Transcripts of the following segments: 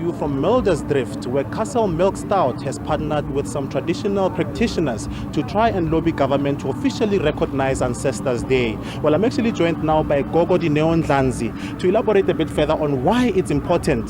You from Mildersdrift, where Castle Milk Stout has partnered with some traditional practitioners to try and lobby government to officially recognize Ancestors Day. Well, I'm actually joined now by Gogo Dineo Ndlazi to elaborate a bit further on why it's important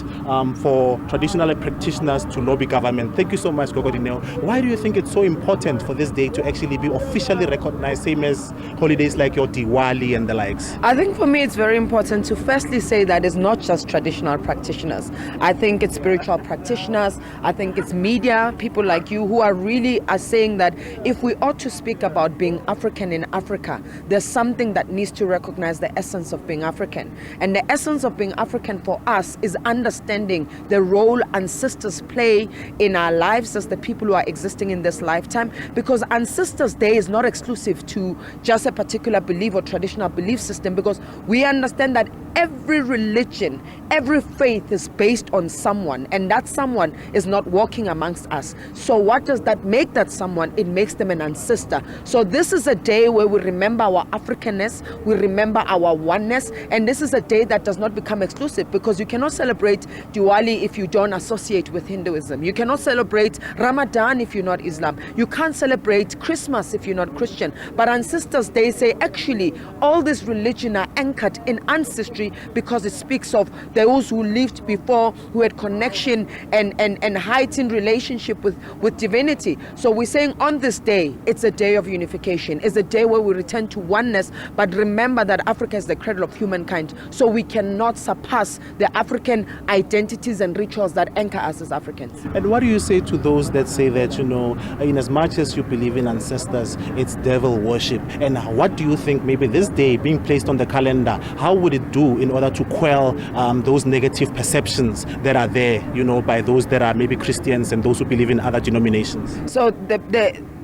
for traditional practitioners to lobby government. Thank you so much, Gogo Dineo. Why do you think it's so important for this day to actually be officially recognized, same as holidays like your Diwali and the likes? I think for me it's very important to firstly say that it's not just traditional practitioners. I think it's spiritual practitioners. I think it's media, people like you who are saying that if we ought to speak about being African in Africa, there's something that needs to recognize the essence of being African. And the essence of being African for us is understanding the role ancestors play in our lives as the people who are existing in this lifetime, because Ancestors Day is not exclusive to just a particular belief or traditional belief system, because we understand that every religion, every faith is based on someone, and that someone is not walking amongst us. So what does that make that someone? It makes them an ancestor. So this is a day where we remember our Africanness, we remember our oneness, and this is a day that does not become exclusive, because you cannot celebrate Diwali if you don't associate with Hinduism. You cannot celebrate Ramadan if you're not Islam. You can't celebrate Christmas if you're not Christian. But Ancestors Day say actually all these religions are anchored in ancestry, because it speaks of those who lived before, who had connection and heightened relationship with divinity. So we're saying on this day, it's a day of unification. It's a day where we return to oneness, but remember that Africa is the cradle of humankind. So we cannot surpass the African identities and rituals that anchor us as Africans. And what do you say to those that say that, in as much as you believe in ancestors, it's devil worship? And what do you think maybe this day being placed on the calendar, how would it do in order to quell those negative perceptions that are there, by those that are maybe Christians and those who believe in other denominations? So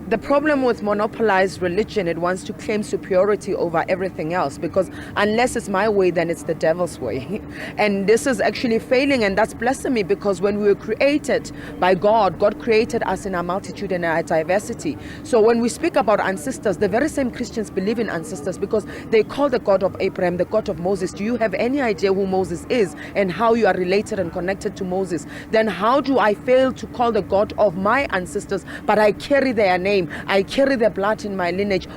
the problem with monopolized religion, it wants to claim superiority over everything else, because unless it's my way, then it's the devil's way. And this is actually failing, and that's blasphemy, because when we were created by God, God created us in our multitude and our diversity. So when we speak about ancestors, the very same Christians believe in ancestors, because they call the God of Abraham the God of Moses. Do you have any idea who Moses is and how you are related and connected to Moses? Then how do I fail to call the God of my ancestors, but I carry their name? I carry their blood in my lineage.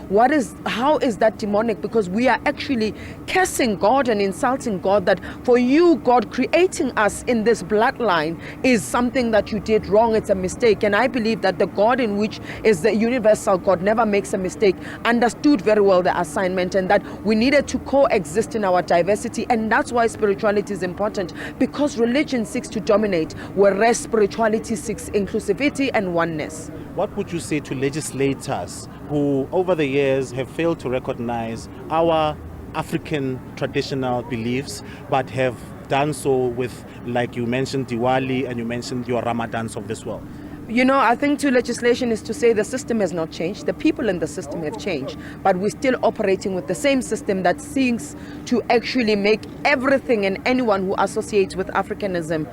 How is that demonic? Because we are actually cursing God and insulting God, that for you, God, creating us in this bloodline is something that you did wrong. It's a mistake. And I believe that the God in which is the universal God never makes a mistake, understood very well the assignment, and that we needed to coexist in our diversity. And that's why spirituality is important, because religion seeks to dominate, whereas spirituality seeks inclusivity and oneness. What would you say to legislators who over the years have failed to recognize our African traditional beliefs, but have done so with, like you mentioned, Diwali, and you mentioned your Ramadans of this world? I think to legislation is to say the system has not changed. The people in the system have changed, but we're still operating with the same system that seeks to actually make everything and anyone who associates with Africanism,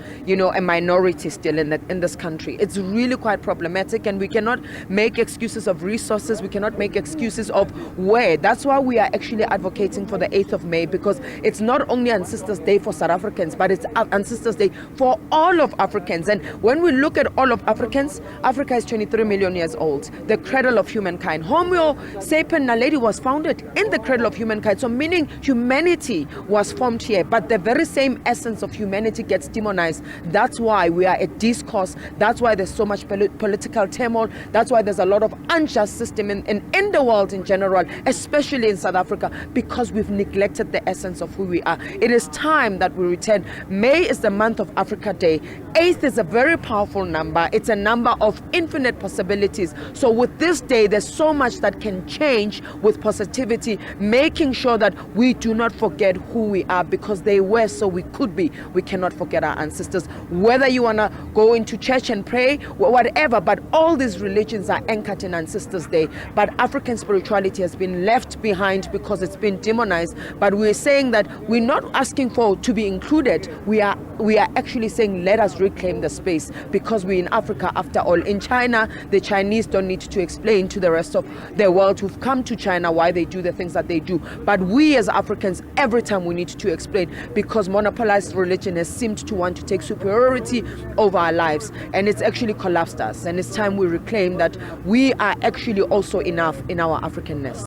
a minority still in this country. It's really quite problematic, and we cannot make excuses of resources. We cannot make excuses of where. That's why we are actually advocating for the 8th of May, because it's not only Ancestors Day for South Africans, but it's Ancestors Day for all of Africans. And when we look at all of Africans, Africa is 23 million years old, the cradle of humankind. Homo sapien naledi was founded in the cradle of humankind, so meaning humanity was formed here, but the very same essence of humanity gets demonized. That's why we are at discourse. That's why there's so much political turmoil. That's why there's a lot of unjust system in the world in general, especially in South Africa, because we've neglected the essence of who we are. It is time that we return. May is the month of Africa Day. 8th is a very powerful number. It's a number of infinite possibilities. So with this day, there's so much that can change with positivity, making sure that we do not forget who we are, because they were so we could be. We cannot forget our ancestors. Whether you want to go into church and pray, whatever, but all these religions are anchored in Ancestors Day. But African spirituality has been left behind because it's been demonized. But we're saying that we're not asking to be included. We are actually saying let us reclaim the space, because we in Africa after all. In China, the Chinese don't need to explain to the rest of the world who've come to China why they do the things that they do. But we as Africans, every time we need to explain, because monopolized religion has seemed to want to take superiority over our lives, and it's actually collapsed us. And it's time we reclaim that we are actually also enough in our Africanness.